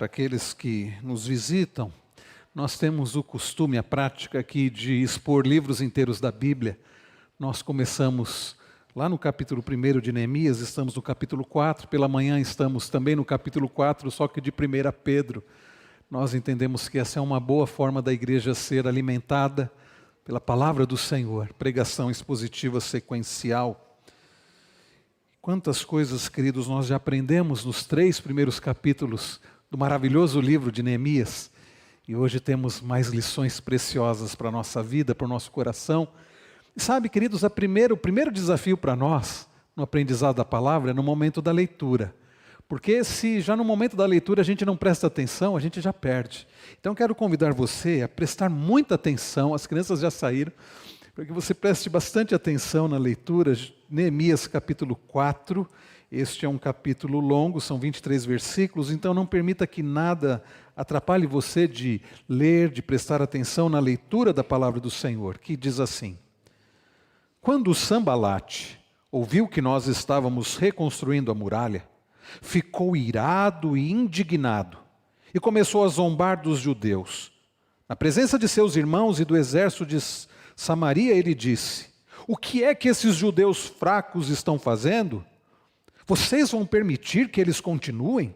para aqueles que nos visitam, nós temos o costume, a prática aqui de expor livros inteiros da Bíblia. Nós começamos lá no capítulo 1 de Neemias, estamos no capítulo 4, pela manhã estamos também no capítulo 4, só que de 1 Pedro. Nós entendemos que essa é uma boa forma da igreja ser alimentada pela palavra do Senhor, pregação expositiva sequencial. Quantas coisas, queridos, nós já aprendemos nos 3 primeiros capítulos do maravilhoso livro de Neemias. E hoje temos mais lições preciosas para a nossa vida, para o nosso coração. E sabe, queridos, o primeiro desafio para nós, no aprendizado da palavra, é no momento da leitura. Porque se já no momento da leitura a gente não presta atenção, a gente já perde. Então quero convidar você a prestar muita atenção, as crianças já saíram, para que você preste bastante atenção na leitura. Neemias capítulo 4, este é um capítulo longo, são 23 versículos, então não permita que nada atrapalhe você de ler, de prestar atenção na leitura da palavra do Senhor, que diz assim: Quando Sambalate ouviu que nós estávamos reconstruindo a muralha, ficou irado e indignado e começou a zombar dos judeus. Na presença de seus irmãos e do exército de Samaria, ele disse: O que é que esses judeus fracos estão fazendo? Vocês vão permitir que eles continuem?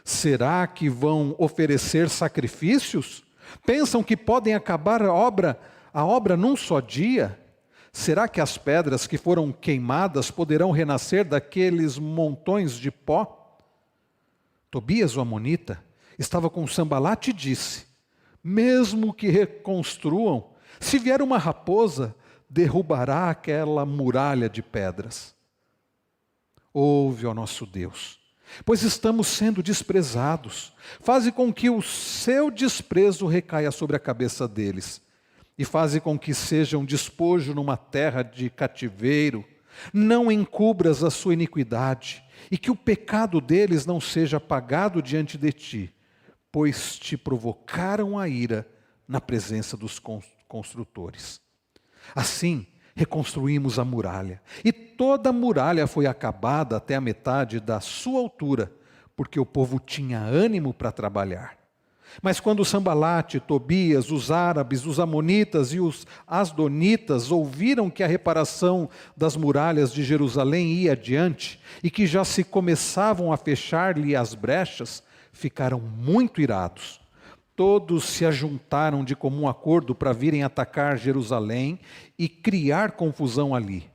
Será que vão oferecer sacrifícios? Pensam que podem acabar a obra num só dia? Será que as pedras que foram queimadas poderão renascer daqueles montões de pó? Tobias, o amonita, estava com Sambalate e disse: Mesmo que reconstruam, se vier uma raposa, derrubará aquela muralha de pedras. Ouve, ó nosso Deus, pois estamos sendo desprezados. Faze com que o seu desprezo recaia sobre a cabeça deles. E faze com que sejam despojo numa terra de cativeiro. Não encubras a sua iniquidade, e que o pecado deles não seja pagado diante de ti, pois te provocaram a ira na presença dos construtores. Assim, reconstruímos a muralha, e toda a muralha foi acabada até a metade da sua altura, porque o povo tinha ânimo para trabalhar. Mas quando Sambalate, Tobias, os árabes, os amonitas e os asdonitas ouviram que a reparação das muralhas de Jerusalém ia adiante, e que já se começavam a fechar-lhe as brechas, ficaram muito irados. Todos se ajuntaram de comum acordo para virem atacar Jerusalém e criar confusão ali.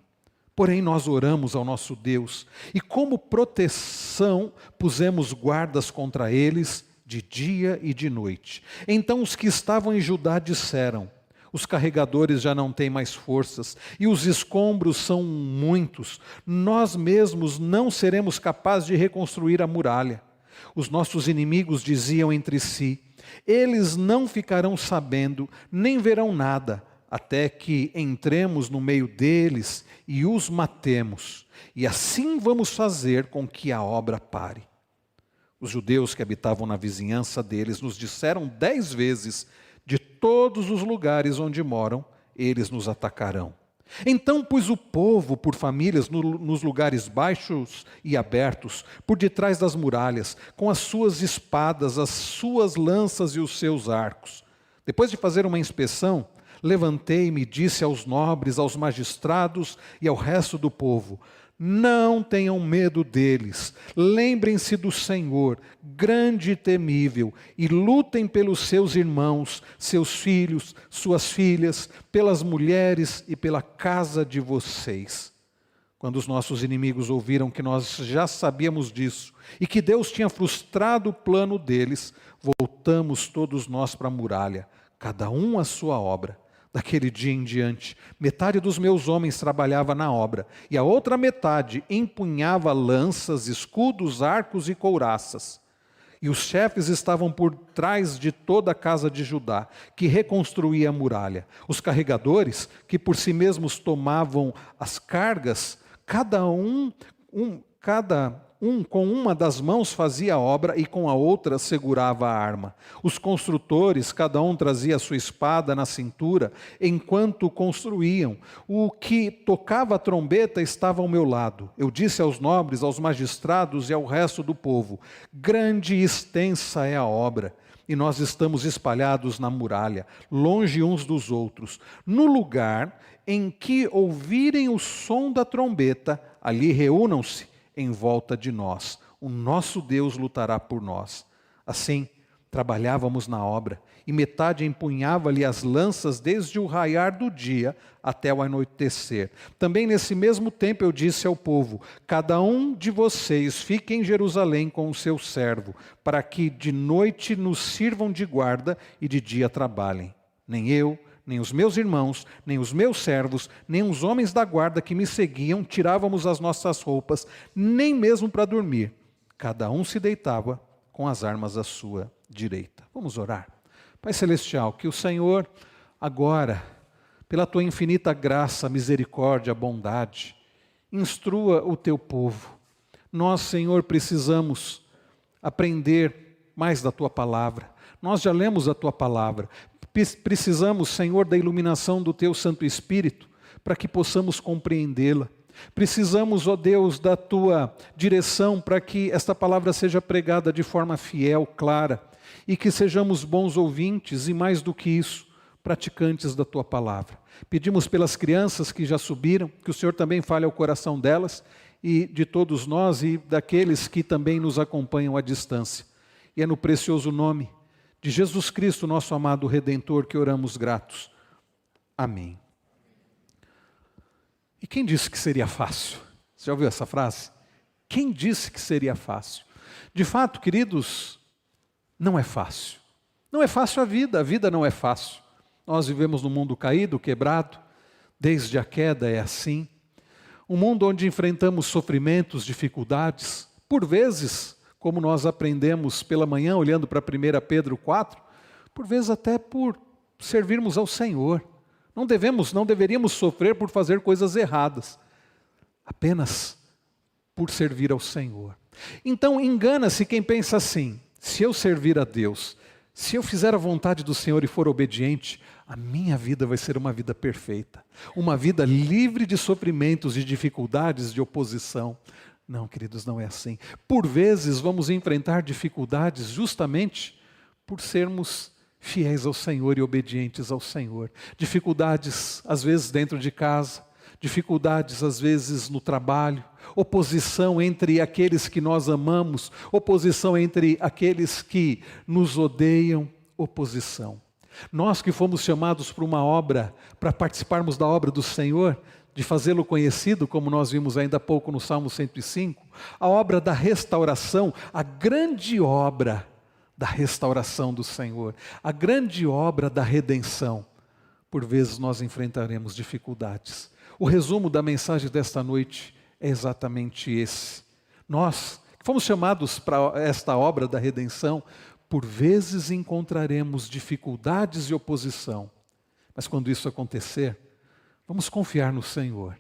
Porém nós oramos ao nosso Deus, e como proteção pusemos guardas contra eles de dia e de noite. Então os que estavam em Judá disseram: Os carregadores já não têm mais forças, e os escombros são muitos. Nós mesmos não seremos capazes de reconstruir a muralha. Os nossos inimigos diziam entre si: Eles não ficarão sabendo, nem verão nada, até que entremos no meio deles e os matemos. E assim vamos fazer com que a obra pare. Os judeus que habitavam na vizinhança deles nos disseram 10 vezes: De todos os lugares onde moram, eles nos atacarão. Então pus o povo por famílias nos lugares baixos e abertos, por detrás das muralhas, com as suas espadas, as suas lanças e os seus arcos. Depois de fazer uma inspeção, levantei-me e disse aos nobres, aos magistrados e ao resto do povo: Não tenham medo deles, lembrem-se do Senhor, grande e temível, e lutem pelos seus irmãos, seus filhos, suas filhas, pelas mulheres e pela casa de vocês. Quando os nossos inimigos ouviram que nós já sabíamos disso, e que Deus tinha frustrado o plano deles, voltamos todos nós para a muralha, cada um à sua obra. Daquele dia em diante, metade dos meus homens trabalhava na obra, e a outra metade empunhava lanças, escudos, arcos e couraças. E os chefes estavam por trás de toda a casa de Judá, que reconstruía a muralha. Os carregadores, que por si mesmos tomavam as cargas, cada com uma das mãos fazia a obra e com a outra segurava a arma. Os construtores, cada um trazia a sua espada na cintura, enquanto construíam. O que tocava a trombeta estava ao meu lado. Eu disse aos nobres, aos magistrados e ao resto do povo: grande e extensa é a obra, e nós estamos espalhados na muralha, longe uns dos outros. No lugar em que ouvirem o som da trombeta, ali reúnam-se em volta de nós. O nosso Deus lutará por nós. Assim, trabalhávamos na obra, e metade empunhava-lhe as lanças desde o raiar do dia até o anoitecer. Também nesse mesmo tempo eu disse ao povo: cada um de vocês fique em Jerusalém com o seu servo, para que de noite nos sirvam de guarda e de dia trabalhem. Nem eu, nem os meus irmãos, nem os meus servos, nem os homens da guarda que me seguiam tirávamos as nossas roupas, nem mesmo para dormir. Cada um se deitava com as armas à sua direita. Vamos orar. Pai Celestial, que o Senhor agora, pela Tua infinita graça, misericórdia, bondade, instrua o Teu povo. Nós, Senhor, precisamos aprender mais da Tua palavra. Nós já lemos a Tua palavra. Precisamos, Senhor, da iluminação do Teu Santo Espírito, para que possamos compreendê-la. Precisamos, ó Deus, da Tua direção, para que esta palavra seja pregada de forma fiel, clara, e que sejamos bons ouvintes e, mais do que isso, praticantes da Tua palavra. Pedimos pelas crianças que já subiram, que o Senhor também fale ao coração delas e de todos nós e daqueles que também nos acompanham à distância. E é no precioso nome de Jesus Cristo, nosso amado Redentor, que oramos gratos. Amém. E quem disse que seria fácil? Você já ouviu essa frase? Quem disse que seria fácil? De fato, queridos, não é fácil. Não é fácil a vida não é fácil. Nós vivemos num mundo caído, quebrado, desde a queda é assim. Um mundo onde enfrentamos sofrimentos, dificuldades, por vezes, como nós aprendemos pela manhã, olhando para 1 Pedro 4, por vezes até por servirmos ao Senhor. Não deveríamos sofrer por fazer coisas erradas, apenas por servir ao Senhor. Então engana-se quem pensa assim: se eu servir a Deus, se eu fizer a vontade do Senhor e for obediente, a minha vida vai ser uma vida perfeita, uma vida livre de sofrimentos, de dificuldades, de oposição. Não, queridos, não é assim. Por vezes vamos enfrentar dificuldades justamente por sermos fiéis ao Senhor e obedientes ao Senhor. Dificuldades, às vezes, dentro de casa, dificuldades, às vezes, no trabalho, oposição entre aqueles que nós amamos, oposição entre aqueles que nos odeiam, oposição. Nós que fomos chamados para uma obra, para participarmos da obra do Senhor, de fazê-lo conhecido, como nós vimos ainda há pouco no Salmo 105, a obra da restauração, a grande obra da restauração do Senhor, a grande obra da redenção. Por vezes nós enfrentaremos dificuldades. O resumo da mensagem desta noite é exatamente esse. Nós, que fomos chamados para esta obra da redenção, por vezes encontraremos dificuldades e oposição. Mas quando isso acontecer, vamos confiar no Senhor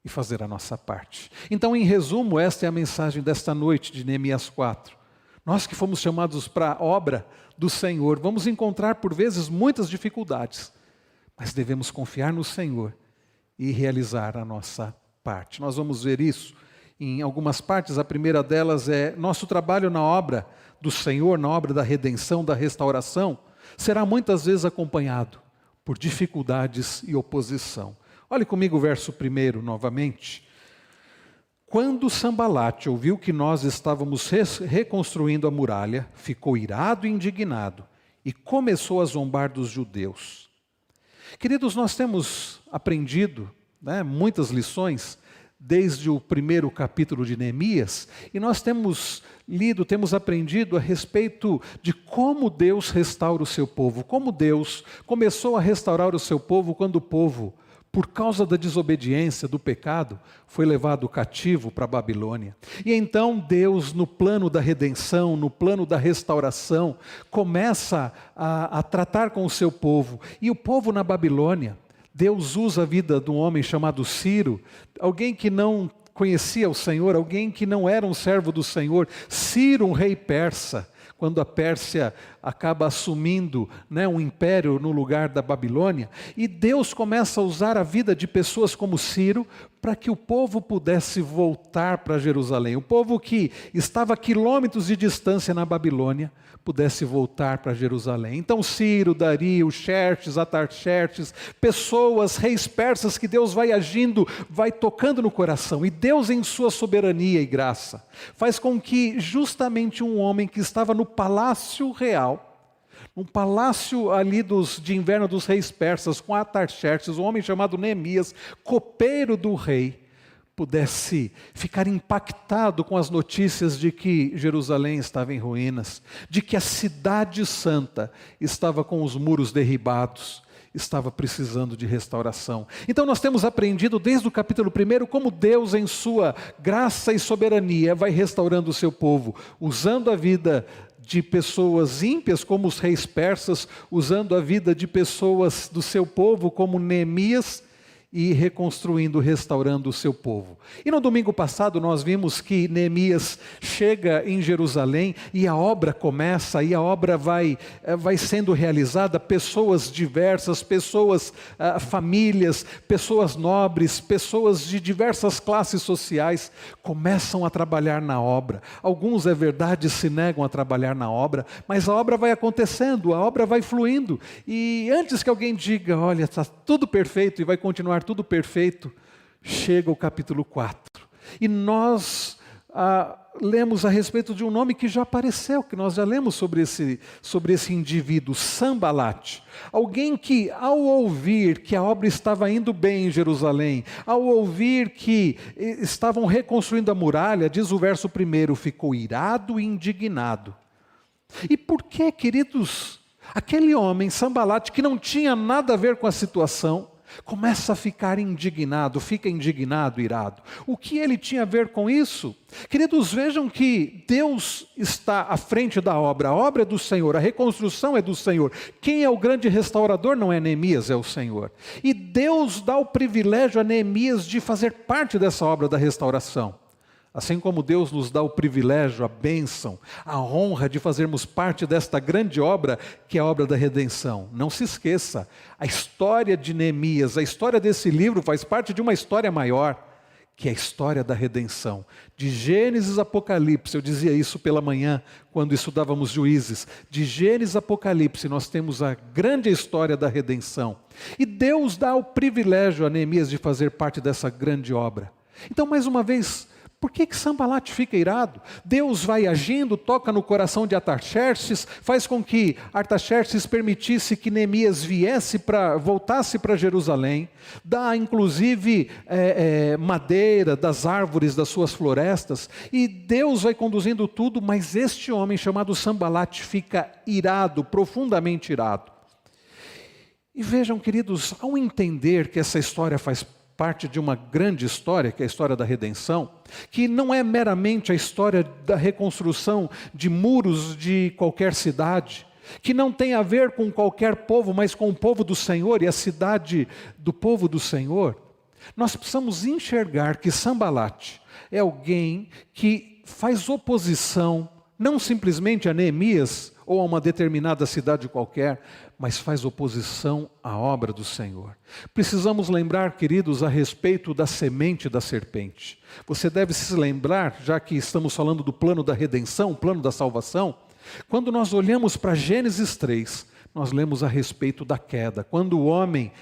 e fazer a nossa parte. Então, em resumo, esta é a mensagem desta noite de Neemias 4. Nós que fomos chamados para a obra do Senhor, vamos encontrar por vezes muitas dificuldades, mas devemos confiar no Senhor e realizar a nossa parte. Nós vamos ver isso em algumas partes. A primeira delas é nosso trabalho na obra do Senhor, na obra da redenção, da restauração, será muitas vezes acompanhado por dificuldades e oposição. Olhe comigo o verso 1 novamente. Quando Sambalate ouviu que nós estávamos reconstruindo a muralha, ficou irado e indignado e começou a zombar dos judeus. Queridos, nós temos aprendido muitas lições desde o primeiro capítulo de Neemias, e nós temos lido, temos aprendido a respeito de como Deus restaura o seu povo, como Deus começou a restaurar o seu povo quando o povo, por causa da desobediência, do pecado, foi levado cativo para a Babilônia. E então Deus, no plano da redenção, no plano da restauração, começa a tratar com o seu povo. E o povo na Babilônia, Deus usa a vida de um homem chamado Ciro, alguém que não conhecia o Senhor, alguém que não era um servo do Senhor, Ciro, um rei persa, quando a Pérsia acaba assumindo, um império no lugar da Babilônia, e Deus começa a usar a vida de pessoas como Ciro para que o povo pudesse voltar para Jerusalém. O povo que estava a quilômetros de distância na Babilônia pudesse voltar para Jerusalém. Então Ciro, Dario, Xerxes, Atarxerxes, pessoas, reis persas que Deus vai agindo, vai tocando no coração. E Deus, em sua soberania e graça, faz com que justamente um homem que estava no palácio real, um palácio ali de inverno dos reis persas, com Atarxerxes, um homem chamado Neemias, copeiro do rei, pudesse ficar impactado com as notícias de que Jerusalém estava em ruínas, de que a cidade santa estava com os muros derribados, estava precisando de restauração. Então nós temos aprendido desde o capítulo 1 como Deus, em sua graça e soberania, vai restaurando o seu povo, usando a vida de pessoas ímpias como os reis persas, usando a vida de pessoas do seu povo como Neemias, e reconstruindo, restaurando o seu povo. E no domingo passado nós vimos que Neemias chega em Jerusalém e a obra começa, e a obra vai sendo realizada, pessoas diversas, pessoas, famílias, pessoas nobres, pessoas de diversas classes sociais começam a trabalhar na obra. Alguns, é verdade, se negam a trabalhar na obra, mas a obra vai acontecendo, a obra vai fluindo, e antes que alguém diga, olha, está tudo perfeito e vai continuar tudo perfeito, chega o capítulo 4. E nós lemos a respeito de um nome que já apareceu, que nós já lemos sobre esse indivíduo, Sanbalate. Alguém que, ao ouvir que a obra estava indo bem em Jerusalém, ao ouvir que estavam reconstruindo a muralha, diz o verso 1, ficou irado e indignado. E por que, queridos, aquele homem, Sanbalate, que não tinha nada a ver com a situação, começa a ficar indignado, fica indignado, irado. O que ele tinha a ver com isso? Queridos, vejam que Deus está à frente da obra, a obra é do Senhor, a reconstrução é do Senhor. Quem é o grande restaurador não é Neemias, é o Senhor. E Deus dá o privilégio a Neemias de fazer parte dessa obra da restauração. Assim como Deus nos dá o privilégio, a bênção, a honra de fazermos parte desta grande obra, que é a obra da redenção. Não se esqueça, a história de Neemias, a história desse livro faz parte de uma história maior, que é a história da redenção. De Gênesis a Apocalipse, eu dizia isso pela manhã, quando estudávamos Juízes. De Gênesis a Apocalipse, nós temos a grande história da redenção. E Deus dá o privilégio a Neemias de fazer parte dessa grande obra. Então, mais uma vez, por que Sanbalate fica irado? Deus vai agindo, toca no coração de Artaxerxes, faz com que Artaxerxes permitisse que Neemias voltasse para Jerusalém, dá inclusive madeira das árvores das suas florestas, e Deus vai conduzindo tudo, mas este homem chamado Sanbalate fica irado, profundamente irado. E vejam, queridos, ao entender que essa história faz parte de uma grande história, que é a história da redenção, que não é meramente a história da reconstrução de muros de qualquer cidade, que não tem a ver com qualquer povo, mas com o povo do Senhor e a cidade do povo do Senhor, nós precisamos enxergar que Sanbalate é alguém que faz oposição, não simplesmente a Neemias ou a uma determinada cidade qualquer, mas faz oposição à obra do Senhor. Precisamos lembrar, queridos, a respeito da semente da serpente. Você deve se lembrar, já que estamos falando do plano da redenção, o plano da salvação, quando nós olhamos para Gênesis 3, nós lemos a respeito da queda. Quando o homem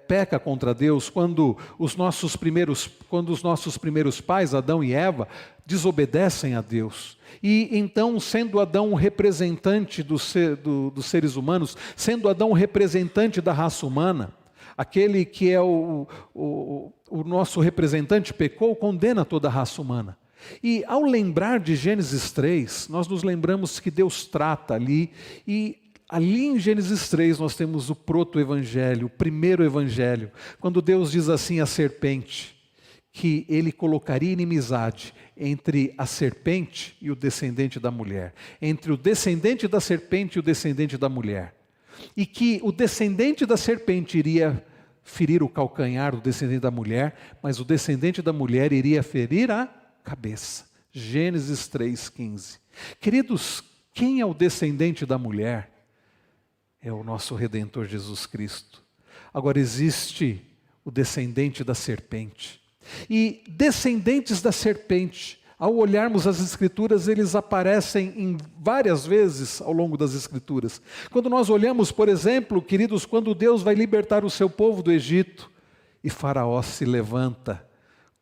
peca contra Deus, quando os nossos primeiros pais, Adão e Eva, desobedecem a Deus. E então, sendo Adão um representante dos seres humanos, sendo Adão um representante da raça humana, aquele que é o nosso representante pecou, condena toda a raça humana. E ao lembrar de Gênesis 3, nós nos lembramos que Deus trata ali, e ali em Gênesis 3 nós temos o proto-evangelho, o primeiro evangelho, quando Deus diz assim à serpente, que ele colocaria inimizade entre a serpente e o descendente da mulher, entre o descendente da serpente e o descendente da mulher, e que o descendente da serpente iria ferir o calcanhar do descendente da mulher, mas o descendente da mulher iria ferir a cabeça. Gênesis 3,15. Queridos, quem é o descendente da mulher? É o nosso Redentor Jesus Cristo. Agora existe o descendente da serpente. E descendentes da serpente, ao olharmos as Escrituras, eles aparecem em várias vezes ao longo das Escrituras. Quando nós olhamos, por exemplo, queridos, quando Deus vai libertar o seu povo do Egito, e Faraó se levanta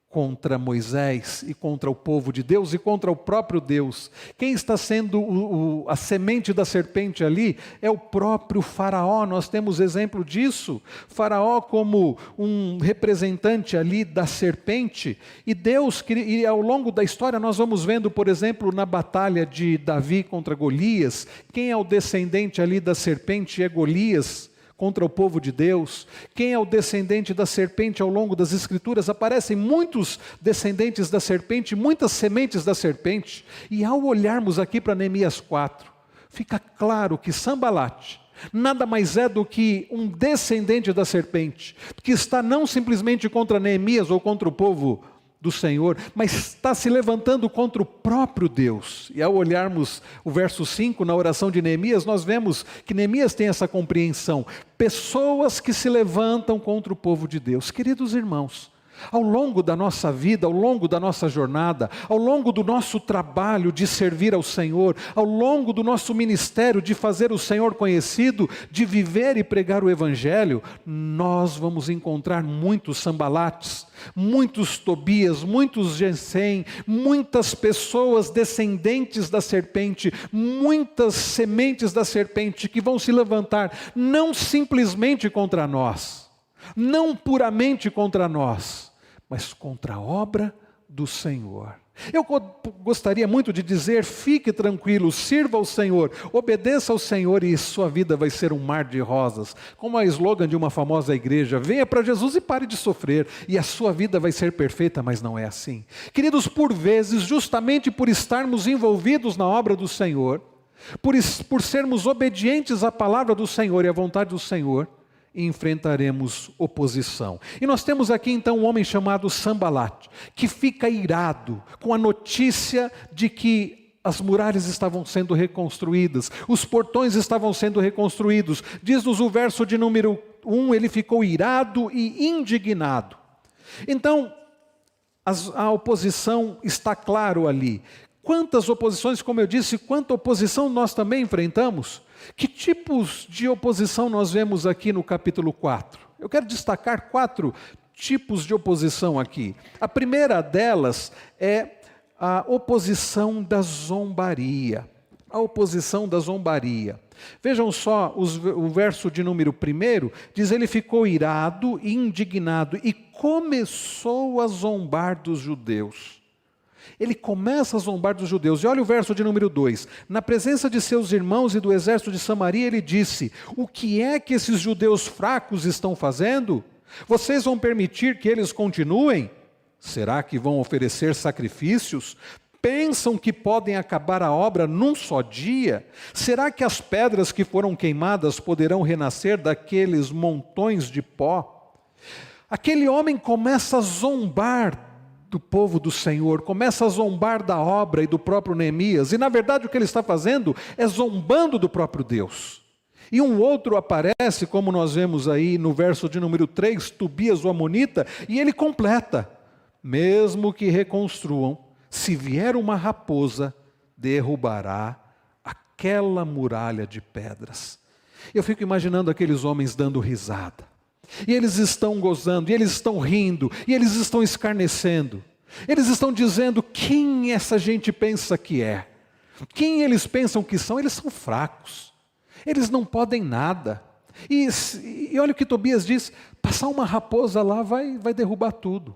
contra Moisés e contra o povo de Deus e contra o próprio Deus. Quem está sendo a semente da serpente ali é o próprio Faraó. Nós temos exemplo disso. Faraó como um representante ali da serpente. E Deus, e ao longo da história nós vamos vendo, por exemplo, na batalha de Davi contra Golias, quem é o descendente ali da serpente é Golias, contra o povo de Deus. Quem é o descendente da serpente ao longo das Escrituras? Aparecem muitos descendentes da serpente, muitas sementes da serpente. E ao olharmos aqui para Neemias 4, fica claro que Sambalate nada mais é do que um descendente da serpente, que está não simplesmente contra Neemias ou contra o povo do Senhor, mas está se levantando contra o próprio Deus. E ao olharmos o verso 5 na oração de Neemias, nós vemos que Neemias tem essa compreensão. Pessoas que se levantam contra o povo de Deus. Queridos irmãos, ao longo da nossa vida, ao longo da nossa jornada, ao longo do nosso trabalho de servir ao Senhor, ao longo do nosso ministério de fazer o Senhor conhecido, de viver e pregar o Evangelho, nós vamos encontrar muitos Sambalates, muitos Tobias, muitos Gesem, muitas pessoas descendentes da serpente, muitas sementes da serpente que vão se levantar, não simplesmente contra nós, não puramente contra nós, mas contra a obra do Senhor. Eu gostaria muito de dizer, fique tranquilo, sirva ao Senhor, obedeça ao Senhor e sua vida vai ser um mar de rosas. Como a slogan de uma famosa igreja, venha para Jesus e pare de sofrer, e a sua vida vai ser perfeita, mas não é assim. Queridos, por vezes, justamente por estarmos envolvidos na obra do Senhor, por sermos obedientes à palavra do Senhor e à vontade do Senhor, enfrentaremos oposição. E nós temos aqui então um homem chamado Sambalate, que fica irado com a notícia de que as muralhas estavam sendo reconstruídas, os portões estavam sendo reconstruídos. Diz-nos o verso de número 1, ele ficou irado e indignado. Então, a oposição está claro ali. Quantas oposições, como eu disse, quanta oposição nós também enfrentamos? Que tipos de oposição nós vemos aqui no capítulo 4? Eu quero destacar 4 tipos de oposição aqui. A primeira delas é a oposição da zombaria. A oposição da zombaria. Vejam só o verso de número 1, diz: ele ficou irado e indignado e começou a zombar dos judeus. Ele começa a zombar dos judeus. E olha o verso de número 2. Na presença de seus irmãos e do exército de Samaria, ele disse: o que é que esses judeus fracos estão fazendo? Vocês vão permitir que eles continuem? Será que vão oferecer sacrifícios? Pensam que podem acabar a obra num só dia? Será que as pedras que foram queimadas poderão renascer daqueles montões de pó? Aquele homem começa a zombar do povo do Senhor, começa a zombar da obra e do próprio Neemias, e na verdade o que ele está fazendo é zombando do próprio Deus. E um outro aparece, como nós vemos aí no verso de número 3, Tobias o Amonita, e ele completa: mesmo que reconstruam, se vier uma raposa, derrubará aquela muralha de pedras. Eu fico imaginando aqueles homens dando risada. E eles estão gozando, e eles estão rindo, e eles estão escarnecendo. Eles estão dizendo quem essa gente pensa que é. Quem eles pensam que são? Eles são fracos. Eles não podem nada. E olha o que Tobias diz: passar uma raposa lá vai derrubar tudo.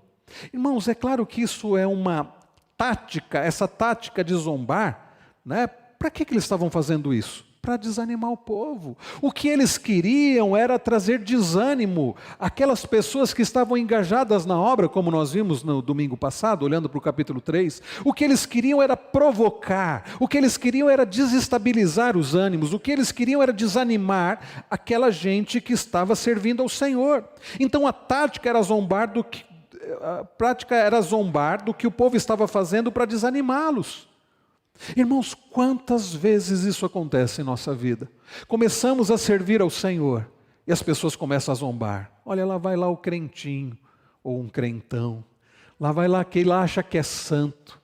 Irmãos, é claro que isso é uma tática, essa tática de zombar, né? Para que eles estavam fazendo isso? para desanimar o povo. O que eles queriam era trazer desânimo àquelas pessoas que estavam engajadas na obra, como nós vimos no domingo passado, olhando para o capítulo 3. O que eles queriam era provocar, o que eles queriam era desestabilizar os ânimos, o que eles queriam era desanimar aquela gente que estava servindo ao Senhor. Então a tática era zombar do que a prática era zombar do que o povo estava fazendo para desanimá-los. Irmãos, quantas vezes isso acontece em nossa vida? Começamos a servir ao Senhor e as pessoas começam a zombar. Olha, lá vai lá o crentinho ou um crentão. Lá vai lá aquele lá acha que é santo.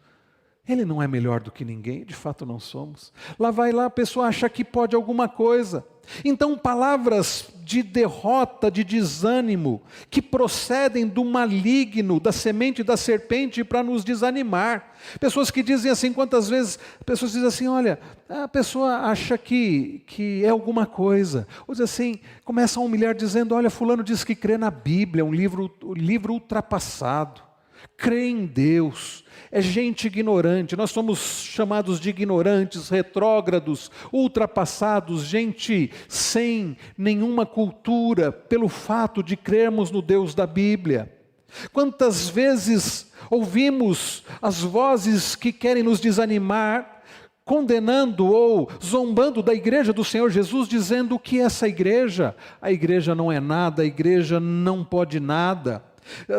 Ele não é melhor do que ninguém, de fato não somos. Lá vai lá a pessoa acha que pode alguma coisa. Então palavras de derrota, de desânimo, que procedem do maligno, da semente da serpente para nos desanimar. Pessoas que dizem assim, quantas vezes, pessoas dizem assim, olha, a pessoa acha que é alguma coisa. Ou diz assim, começam a humilhar dizendo, olha, fulano diz que crê na Bíblia, um livro ultrapassado. Crê em Deus, é gente ignorante, nós somos chamados de ignorantes, retrógrados, ultrapassados, gente sem nenhuma cultura, pelo fato de crermos no Deus da Bíblia. Quantas vezes ouvimos as vozes que querem nos desanimar, condenando ou zombando da igreja do Senhor Jesus, dizendo que essa igreja, a igreja não é nada, a igreja não pode nada.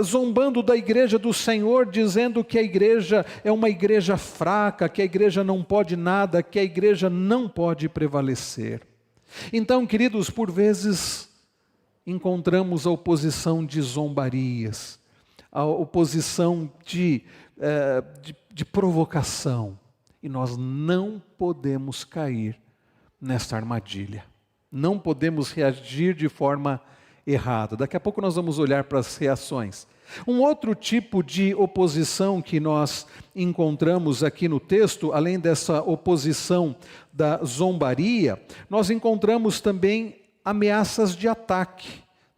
Zombando da igreja do Senhor, dizendo que a igreja é uma igreja fraca, que a igreja não pode nada, que a igreja não pode prevalecer. Então, queridos, por vezes encontramos a oposição de zombarias, a oposição de provocação, e nós não podemos cair nesta armadilha, não podemos reagir de forma errado. Daqui a pouco nós vamos olhar para as reações. Um outro tipo de oposição que nós encontramos aqui no texto, além dessa oposição da zombaria, nós encontramos também ameaças de ataque.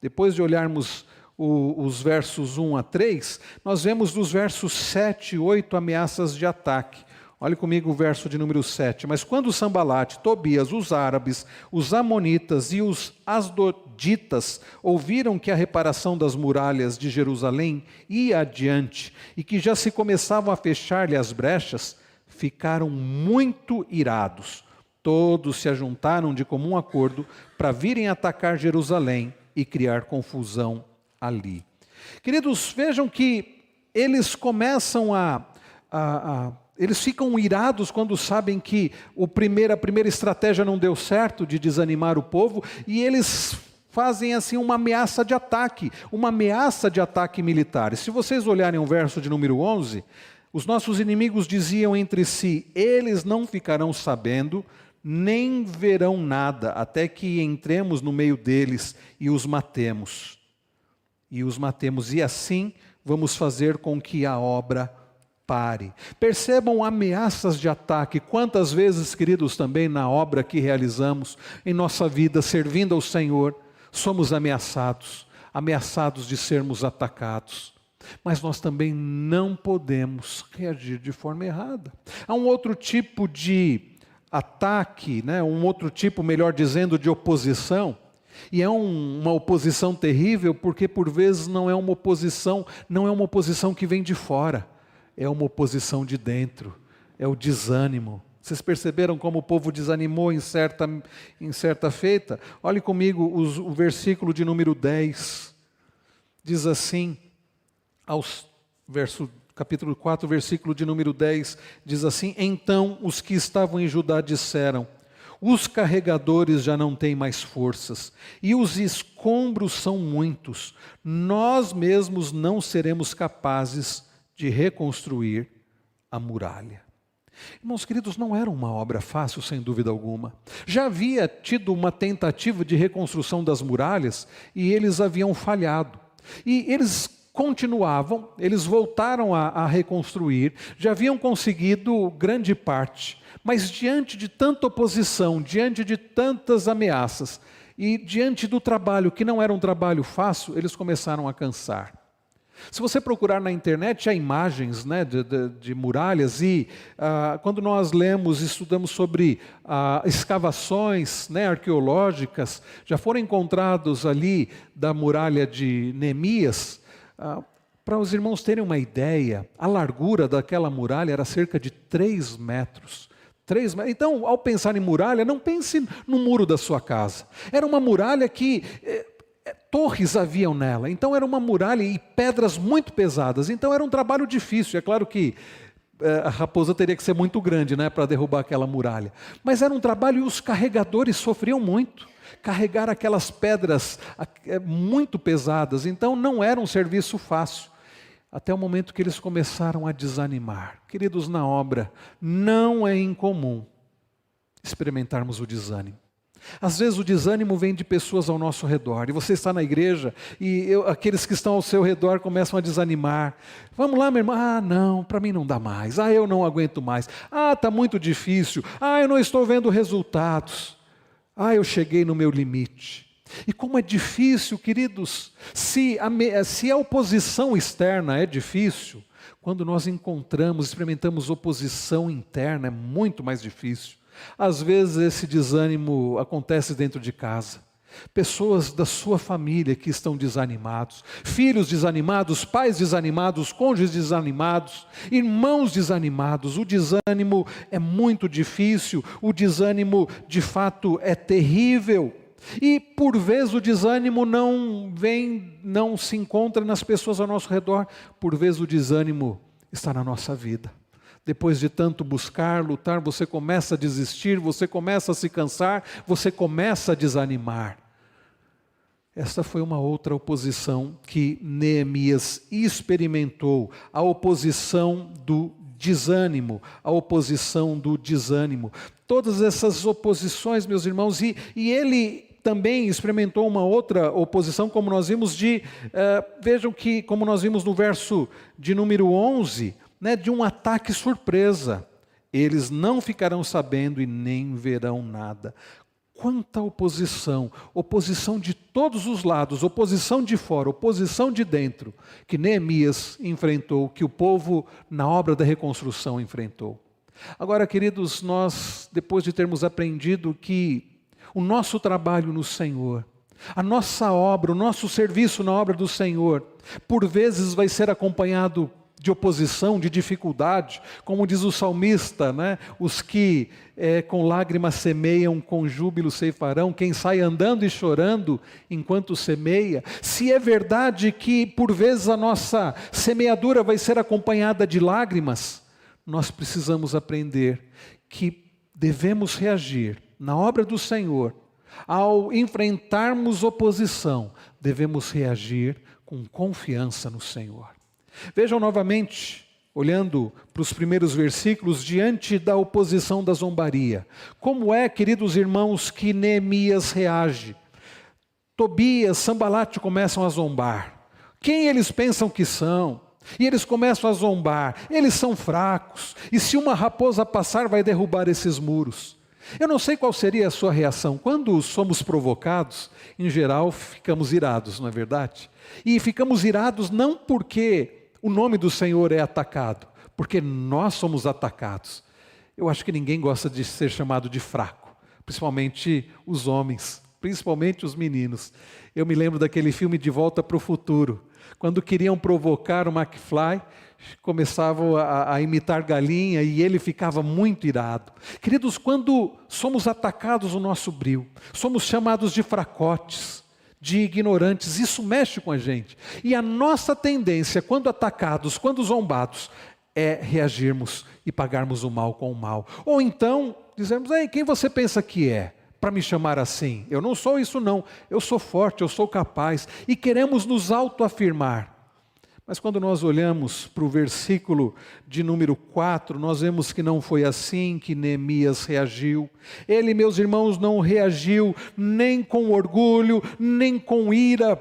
Depois de olharmos os versos 1 a 3, nós vemos nos versos 7 e 8 ameaças de ataque. Olhe comigo o verso de número 7. Mas quando Sambalate, Tobias, os árabes, os amonitas e os asdoditas ouviram que a reparação das muralhas de Jerusalém ia adiante e que já se começavam a fechar-lhe as brechas, ficaram muito irados. Todos se ajuntaram de comum acordo para virem atacar Jerusalém e criar confusão ali. Queridos, vejam que eles começam eles ficam irados quando sabem que a primeira estratégia não deu certo de desanimar o povo, e eles fazem assim uma ameaça de ataque militar. E se vocês olharem o verso de número 11, os nossos inimigos diziam entre si, eles não ficarão sabendo, nem verão nada, até que entremos no meio deles e os matemos. E assim vamos fazer com que a obra pare. Percebam ameaças de ataque. Quantas vezes, queridos, também na obra que realizamos, em nossa vida, servindo ao Senhor, somos ameaçados de sermos atacados. Mas nós também não podemos reagir de forma errada. Há um outro tipo de ataque, um outro tipo, melhor dizendo, de oposição. E é uma oposição terrível, porque por vezes não é uma oposição que vem de fora. É uma oposição de dentro, é o desânimo. Vocês perceberam como o povo desanimou em certa feita? Olhe comigo o versículo de número 10. Diz assim, capítulo 4, versículo de número 10, diz assim, então os que estavam em Judá disseram, os carregadores já não têm mais forças, e os escombros são muitos, nós mesmos não seremos capazes de reconstruir a muralha. Irmãos queridos, não era uma obra fácil, sem dúvida alguma. Já havia tido uma tentativa de reconstrução das muralhas e eles haviam falhado. E eles continuavam, eles voltaram a reconstruir, já haviam conseguido grande parte, mas diante de tanta oposição, diante de tantas ameaças e diante do trabalho que não era um trabalho fácil, eles começaram a cansar. Se você procurar na internet, há imagens, né, de muralhas, e quando nós lemos e estudamos sobre escavações, né, arqueológicas, já foram encontrados ali da muralha de Neemias. Para os irmãos terem uma ideia, a largura daquela muralha era cerca de 3 metros. Então, ao pensar em muralha, não pense no muro da sua casa. Era uma muralha que torres haviam nela. Então era uma muralha e pedras muito pesadas. Então era um trabalho difícil. É claro que a raposa teria que ser muito grande, né, para derrubar aquela muralha. Mas era um trabalho e os carregadores sofriam muito. Carregar aquelas pedras muito pesadas. Então não era um serviço fácil. Até o momento que eles começaram a desanimar. Queridos, na obra, não é incomum experimentarmos o desânimo. Às vezes o desânimo vem de pessoas ao nosso redor, e você está na igreja, e aqueles que estão ao seu redor começam a desanimar. Vamos lá, meu irmão, não, para mim não dá mais, eu não aguento mais, está muito difícil, eu não estou vendo resultados, eu cheguei no meu limite. E como é difícil, queridos, se a oposição externa é difícil, quando nós experimentamos oposição interna, é muito mais difícil. Às vezes esse desânimo acontece dentro de casa. Pessoas da sua família que estão desanimados, filhos desanimados, pais desanimados, cônjuges desanimados, irmãos desanimados. O desânimo é muito difícil, o desânimo de fato é terrível. E por vezes o desânimo não se encontra nas pessoas ao nosso redor, por vezes o desânimo está na nossa vida. Depois de tanto buscar, lutar, você começa a desistir, você começa a se cansar, você começa a desanimar. Esta foi uma outra oposição que Neemias experimentou, a oposição do desânimo, Todas essas oposições, meus irmãos, e ele também experimentou uma outra oposição, como nós vimos vejam que, como nós vimos no verso de número 11, de um ataque surpresa. Eles não ficarão sabendo e nem verão nada. Quanta oposição de todos os lados, oposição de fora, oposição de dentro, que Neemias enfrentou, que o povo na obra da reconstrução enfrentou. Agora, queridos, nós, depois de termos aprendido que o nosso trabalho no Senhor, a nossa obra, o nosso serviço na obra do Senhor, por vezes vai ser acompanhado de oposição, de dificuldade, como diz o salmista, os que com lágrimas semeiam, com júbilo ceifarão, quem sai andando e chorando enquanto semeia. Se é verdade que por vezes a nossa semeadura vai ser acompanhada de lágrimas, nós precisamos aprender que devemos reagir na obra do Senhor. Ao enfrentarmos oposição, devemos reagir com confiança no Senhor. Vejam novamente, olhando para os primeiros versículos, diante da oposição da zombaria. Como é, queridos irmãos, que Neemias reage? Tobias, Sambalate começam a zombar. Quem eles pensam que são? E eles começam a zombar. Eles são fracos. E se uma raposa passar, vai derrubar esses muros. Eu não sei qual seria a sua reação. Quando somos provocados, em geral, ficamos irados, não é verdade? E ficamos irados não porque o nome do Senhor é atacado, porque nós somos atacados. Eu acho que ninguém gosta de ser chamado de fraco, principalmente os homens, principalmente os meninos. Eu me lembro daquele filme De Volta para o Futuro, quando queriam provocar o McFly, começavam a imitar galinha e ele ficava muito irado. Queridos, quando somos atacados no nosso brio, somos chamados de fracotes, de ignorantes, isso mexe com a gente. E a nossa tendência, quando atacados, quando zombados, é reagirmos e pagarmos o mal com o mal. Ou então, dizemos, quem você pensa que é para me chamar assim? Eu não sou isso não, eu sou forte, eu sou capaz. E queremos nos autoafirmar. Mas quando nós olhamos para o versículo de número 4, nós vemos que não foi assim que Neemias reagiu. Ele, meus irmãos, não reagiu nem com orgulho, nem com ira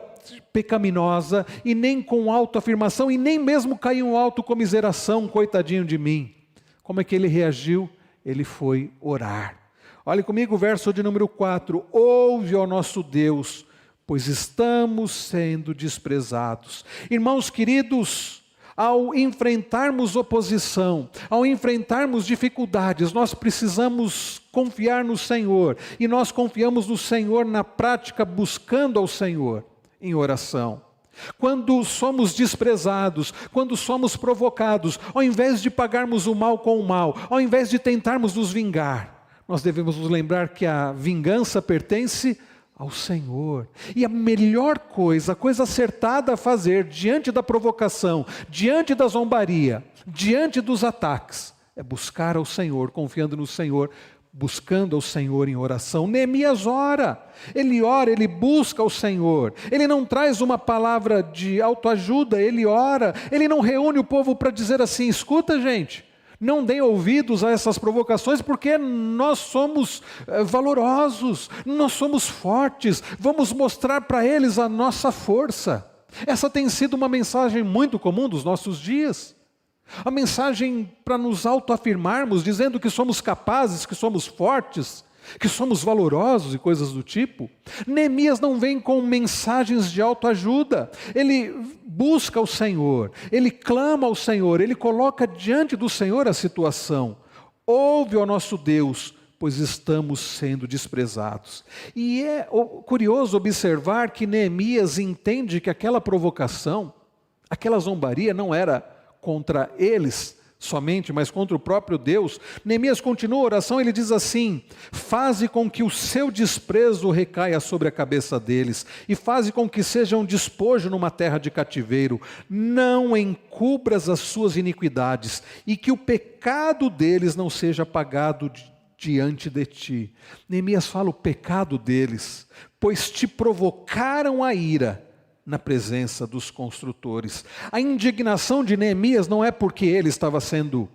pecaminosa, e nem com autoafirmação, e nem mesmo caiu em autocomiseração, coitadinho de mim. Como é que ele reagiu? Ele foi orar. Olhe comigo o verso de número 4. Ouve, ó nosso Deus, pois estamos sendo desprezados. Irmãos queridos, ao enfrentarmos oposição, ao enfrentarmos dificuldades, nós precisamos confiar no Senhor. E nós confiamos no Senhor na prática, buscando ao Senhor em oração. Quando somos desprezados, quando somos provocados, ao invés de pagarmos o mal com o mal, ao invés de tentarmos nos vingar, nós devemos nos lembrar que a vingança pertence ao Senhor. E a melhor coisa, a coisa acertada a fazer diante da provocação, diante da zombaria, diante dos ataques, é buscar ao Senhor, confiando no Senhor, buscando ao Senhor em oração. Neemias ora, ele busca ao Senhor, ele não traz uma palavra de autoajuda, ele ora, ele não reúne o povo para dizer assim: escuta gente, não deem ouvidos a essas provocações, porque nós somos valorosos, nós somos fortes, vamos mostrar para eles a nossa força. Essa tem sido uma mensagem muito comum dos nossos dias. A mensagem para nos autoafirmarmos, dizendo que somos capazes, que somos fortes, que somos valorosos e coisas do tipo. Neemias não vem com mensagens de autoajuda, ele busca o Senhor, ele clama ao Senhor, ele coloca diante do Senhor a situação. Ouve, ó nosso Deus, pois estamos sendo desprezados. E é curioso observar que Neemias entende que aquela provocação, aquela zombaria não era contra eles somente, mas contra o próprio Deus. Neemias continua a oração, ele diz assim: faze com que o seu desprezo recaia sobre a cabeça deles, e faze com que sejam despojo numa terra de cativeiro, não encubras as suas iniquidades, e que o pecado deles não seja apagado diante de ti. Neemias fala o pecado deles, pois te provocaram a ira na presença dos construtores. A indignação de Neemias não é porque ele estava sendo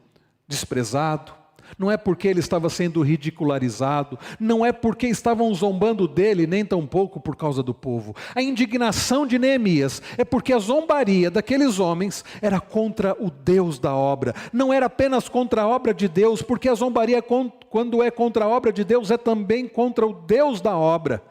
desprezado, não é porque ele estava sendo ridicularizado, não é porque estavam zombando dele, nem tampouco por causa do povo. A indignação de Neemias é porque a zombaria daqueles homens era contra o Deus da obra, não era apenas contra a obra de Deus, porque a zombaria, quando é contra a obra de Deus, é também contra o Deus da obra,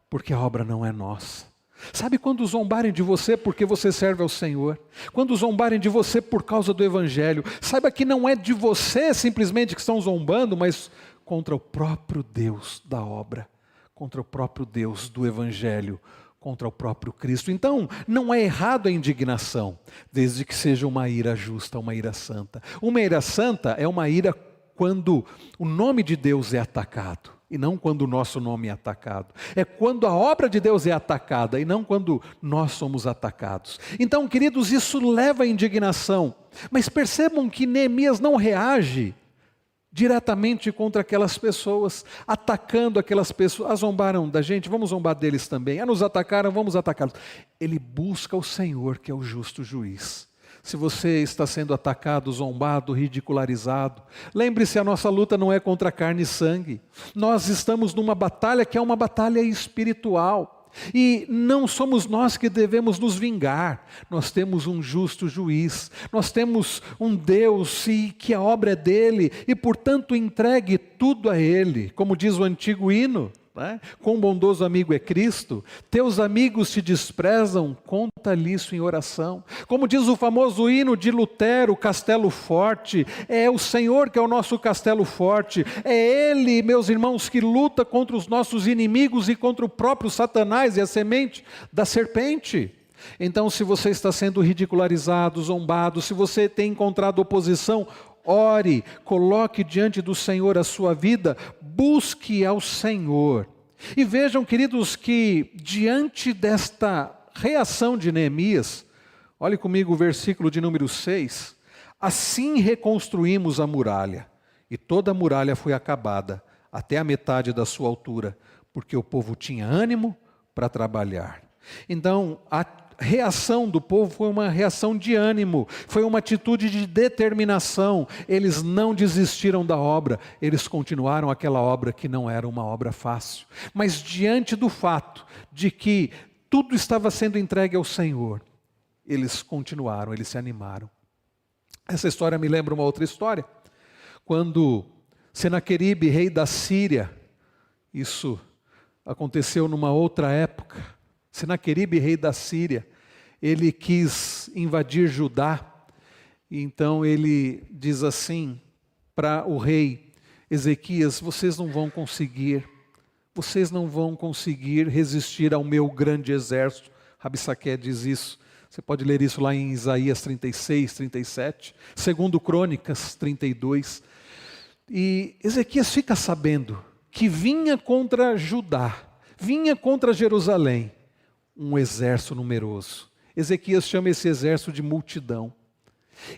porque a obra não é nossa. Sabe quando zombarem de você porque você serve ao Senhor? Quando zombarem de você por causa do Evangelho, saiba que não é de você simplesmente que estão zombando, mas contra o próprio Deus da obra, contra o próprio Deus do Evangelho, contra o próprio Cristo. Então, não é errado a indignação, desde que seja uma ira justa, uma ira santa. Uma ira santa é uma ira quando o nome de Deus é atacado, e não quando o nosso nome é atacado. É quando a obra de Deus é atacada, e não quando nós somos atacados. Então, queridos, isso leva à indignação. Mas percebam que Neemias não reage diretamente contra aquelas pessoas, atacando aquelas pessoas. Zombaram da gente, vamos zombar deles também. Nos atacaram, vamos atacá-los. Ele busca o Senhor, que é o justo juiz. Se você está sendo atacado, zombado, ridicularizado, lembre-se, a nossa luta não é contra carne e sangue. Nós estamos numa batalha que é uma batalha espiritual. E não somos nós que devemos nos vingar. Nós temos um justo juiz. Nós temos um Deus que a obra é dele e, portanto, entregue tudo a ele. Como diz o antigo hino, né? Quão bondoso amigo é Cristo, teus amigos te desprezam, conta-lhe isso em oração. Como diz o famoso hino de Lutero, Castelo Forte, é o Senhor que é o nosso castelo forte, é Ele, meus irmãos, que luta contra os nossos inimigos e contra o próprio Satanás e a semente da serpente. Então, se você está sendo ridicularizado, zombado, se você tem encontrado oposição, ore, coloque diante do Senhor a sua vida, busque ao Senhor. E vejam, queridos, que diante desta reação de Neemias, olhe comigo o versículo de número 6, assim reconstruímos a muralha, e toda a muralha foi acabada, até a metade da sua altura, porque o povo tinha ânimo para trabalhar. Então, a reação do povo foi uma reação de ânimo, foi uma atitude de determinação. Eles não desistiram da obra, eles continuaram aquela obra que não era uma obra fácil. Mas diante do fato de que tudo estava sendo entregue ao Senhor, eles continuaram, eles se animaram. Essa história me lembra uma outra história, quando Senaqueribe, rei da Síria, isso aconteceu numa outra época, Senaqueribe, rei da Síria, ele quis invadir Judá, e então ele diz assim para o rei Ezequias: vocês não vão conseguir resistir ao meu grande exército. Rabissaqué diz isso, você pode ler isso lá em Isaías 36, 37, segundo Crônicas 32, e Ezequias fica sabendo que vinha contra Judá, vinha contra Jerusalém, um exército numeroso. Ezequias chama esse exército de multidão.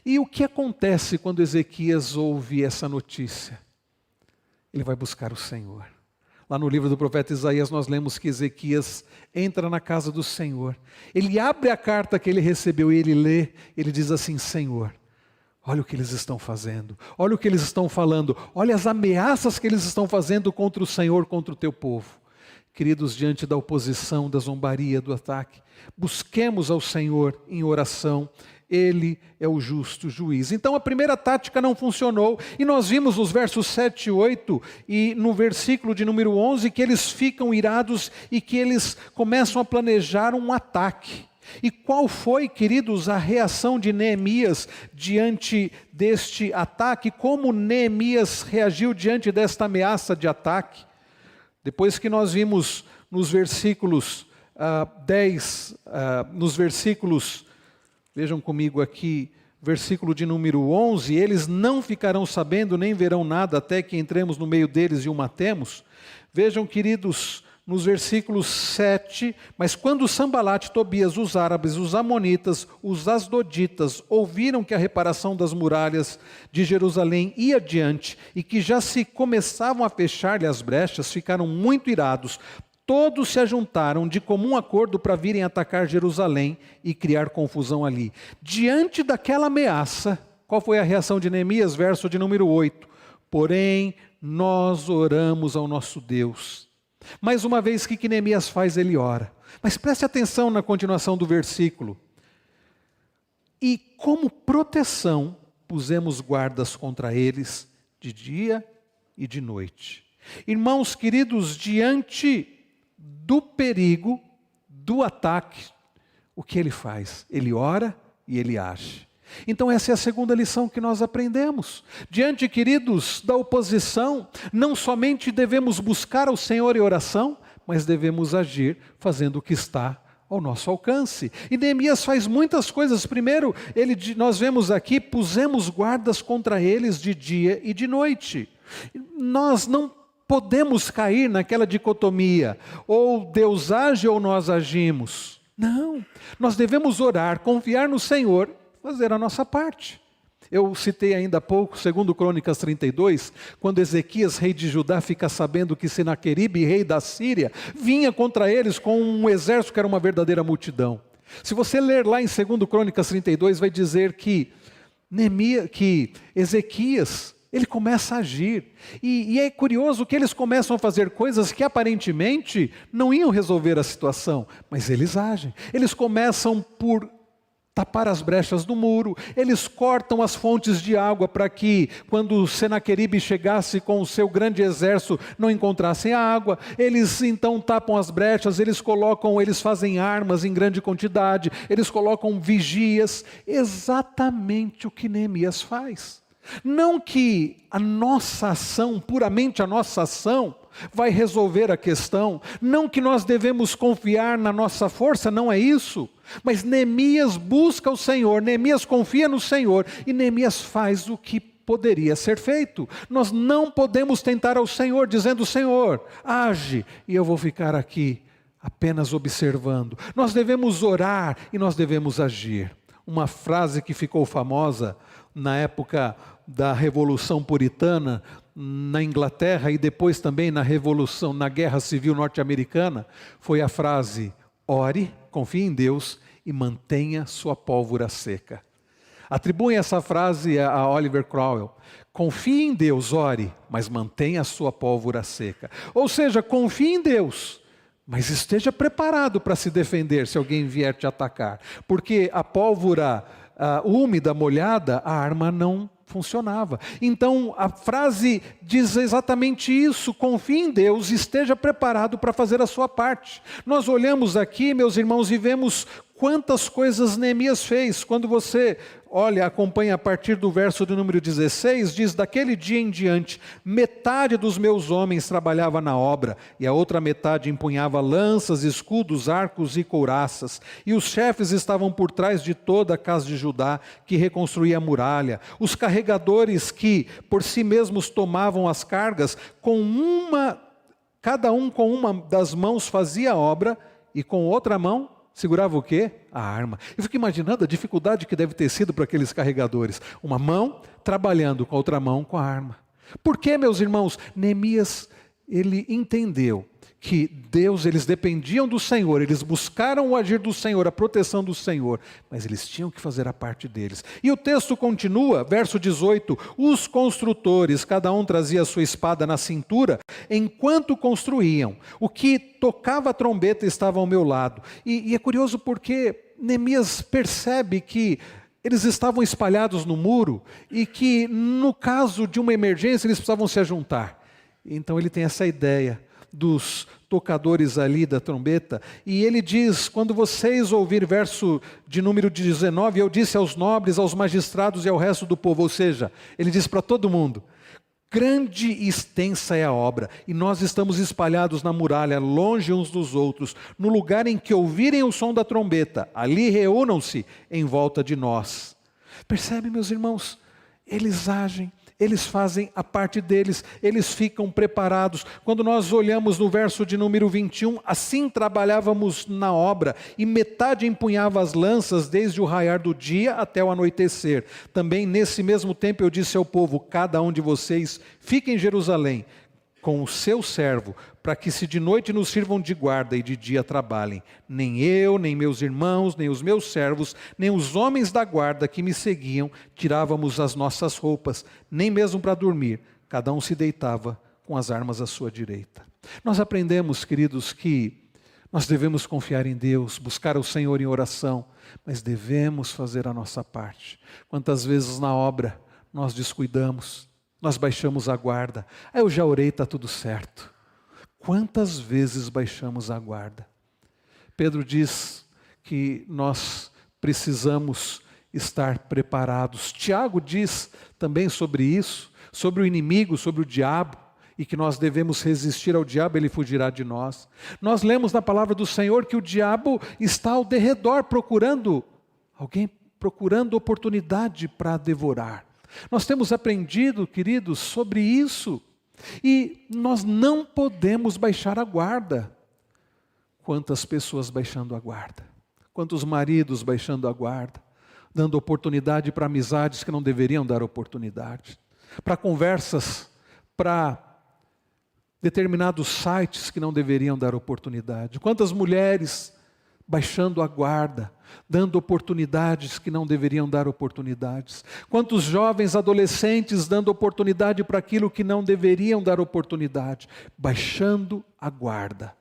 E o que acontece quando Ezequias ouve essa notícia? Ele vai buscar o Senhor. Lá no livro do profeta Isaías nós lemos que Ezequias entra na casa do Senhor. Ele abre a carta que ele recebeu e ele lê, ele diz assim: Senhor, olha o que eles estão fazendo, olha o que eles estão falando, olha as ameaças que eles estão fazendo contra o Senhor, contra o teu povo. Queridos, diante da oposição, da zombaria, do ataque, busquemos ao Senhor em oração. Ele é o justo juiz. Então a primeira tática não funcionou, e nós vimos nos versos 7 e 8 e no versículo de número 11 que eles ficam irados e que eles começam a planejar um ataque. E qual foi, queridos, a reação de Neemias diante deste ataque? Como Neemias reagiu diante desta ameaça de ataque? Depois que nós vimos nos versículos 10, nos versículos, vejam comigo aqui, versículo de número 11, eles não ficarão sabendo nem verão nada até que entremos no meio deles e o matemos. Vejam, queridos, nos versículos 7, mas quando Sambalate, Tobias, os árabes, os amonitas, os asdoditas ouviram que a reparação das muralhas de Jerusalém ia adiante e que já se começavam a fechar-lhe as brechas, ficaram muito irados. Todos se ajuntaram de comum acordo para virem atacar Jerusalém e criar confusão ali. Diante daquela ameaça, qual foi a reação de Neemias? Verso de número 8. Porém, nós oramos ao nosso Deus. Mais uma vez, o que Neemias faz? Ele ora. Mas preste atenção na continuação do versículo. E como proteção, pusemos guardas contra eles de dia e de noite. Irmãos queridos, diante do perigo, do ataque, o que ele faz? Ele ora e ele age. Então essa é a segunda lição que nós aprendemos. Diante, queridos, da oposição, não somente devemos buscar ao Senhor em oração, mas devemos agir fazendo o que está ao nosso alcance. E Neemias faz muitas coisas. Primeiro, nós vemos aqui, pusemos guardas contra eles de dia e de noite. Nós não podemos cair naquela dicotomia, ou Deus age ou nós agimos. Não, nós devemos orar, confiar no Senhor, fazer a nossa parte. Eu citei ainda há pouco, segundo Crônicas 32, quando Ezequias, rei de Judá, fica sabendo que Senaqueribe, rei da Síria, vinha contra eles com um exército que era uma verdadeira multidão. Se você ler lá em segundo Crônicas 32, vai dizer que Ezequias, ele começa a agir, e é curioso que eles começam a fazer coisas que aparentemente não iam resolver a situação, mas eles agem. Eles começam por tapar as brechas do muro, eles cortam as fontes de água para que, quando Senaqueribe chegasse com o seu grande exército, não encontrassem a água. Eles então tapam as brechas, eles fazem armas em grande quantidade, eles colocam vigias, exatamente o que Neemias faz. Não que a nossa ação, puramente a nossa ação, vai resolver a questão, não que nós devemos confiar na nossa força, não é isso, mas Neemias busca o Senhor, Neemias confia no Senhor, e Neemias faz o que poderia ser feito. Nós não podemos tentar ao Senhor, dizendo: Senhor, age, e eu vou ficar aqui apenas observando. Nós devemos orar e nós devemos agir. Uma frase que ficou famosa na época da Revolução Puritana na Inglaterra e depois também na Guerra Civil Norte-Americana, foi a frase: ore, confie em Deus e mantenha sua pólvora seca. Atribuem essa frase a Oliver Cromwell. Confie em Deus, ore, mas mantenha a sua pólvora seca. Ou seja, confie em Deus, mas esteja preparado para se defender se alguém vier te atacar. Porque a pólvora úmida, molhada, a arma não funcionava. Então a frase diz exatamente isso: confie em Deus, esteja preparado para fazer a sua parte. Nós olhamos aqui, meus irmãos, e vemos quantas coisas Neemias fez. Quando você olha, acompanha a partir do verso de número 16, diz: daquele dia em diante, metade dos meus homens trabalhava na obra, e a outra metade empunhava lanças, escudos, arcos e couraças. E os chefes estavam por trás de toda a casa de Judá, que reconstruía a muralha. Os carregadores que por si mesmos tomavam as cargas, cada um com uma das mãos fazia a obra, e com outra mão segurava o quê? A arma. Eu fico imaginando a dificuldade que deve ter sido para aqueles carregadores. Uma mão trabalhando com a outra mão com a arma. Por que, meus irmãos? Neemias, ele entendeu que Deus, eles dependiam do Senhor, eles buscaram o agir do Senhor, a proteção do Senhor, mas eles tinham que fazer a parte deles. E o texto continua, verso 18: os construtores, cada um trazia a sua espada na cintura, enquanto construíam. O que tocava a trombeta estava ao meu lado. E é curioso porque Neemias percebe que eles estavam espalhados no muro e que no caso de uma emergência eles precisavam se ajuntar. Então ele tem essa ideia dos tocadores ali da trombeta, e ele diz: quando vocês ouvirem, verso de número 19, eu disse aos nobres, aos magistrados e ao resto do povo, ou seja, ele diz para todo mundo: grande e extensa é a obra, e nós estamos espalhados na muralha, longe uns dos outros. No lugar em que ouvirem o som da trombeta, ali reúnam-se em volta de nós. Percebe, meus irmãos? Eles agem, eles fazem a parte deles, eles ficam preparados. Quando nós olhamos no verso de número 21, assim trabalhávamos na obra, e metade empunhava as lanças desde o raiar do dia até o anoitecer. Também nesse mesmo tempo eu disse ao povo: cada um de vocês fique em Jerusalém com o seu servo, para que se de noite nos sirvam de guarda e de dia trabalhem. Nem eu, nem meus irmãos, nem os meus servos, nem os homens da guarda que me seguiam, tirávamos as nossas roupas, nem mesmo para dormir. Cada um se deitava com as armas à sua direita. Nós aprendemos, queridos, que nós devemos confiar em Deus, buscar o Senhor em oração, mas devemos fazer a nossa parte. Quantas vezes na obra nós descuidamos, nós baixamos a guarda. Eu já orei, está tudo certo. Quantas vezes baixamos a guarda? Pedro diz que nós precisamos estar preparados. Tiago diz também sobre isso, sobre o inimigo, sobre o diabo, e que nós devemos resistir ao diabo, ele fugirá de nós. Nós lemos na palavra do Senhor que o diabo está ao derredor procurando oportunidade para devorar. Nós temos aprendido, queridos, sobre isso, e nós não podemos baixar a guarda. Quantas pessoas baixando a guarda? Quantos maridos baixando a guarda? Dando oportunidade para amizades que não deveriam dar oportunidade, para conversas, para determinados sites que não deveriam dar oportunidade. Quantas mulheres baixando a guarda, dando oportunidades que não deveriam dar oportunidades. Quantos jovens adolescentes dando oportunidade para aquilo que não deveriam dar oportunidade, baixando a guarda.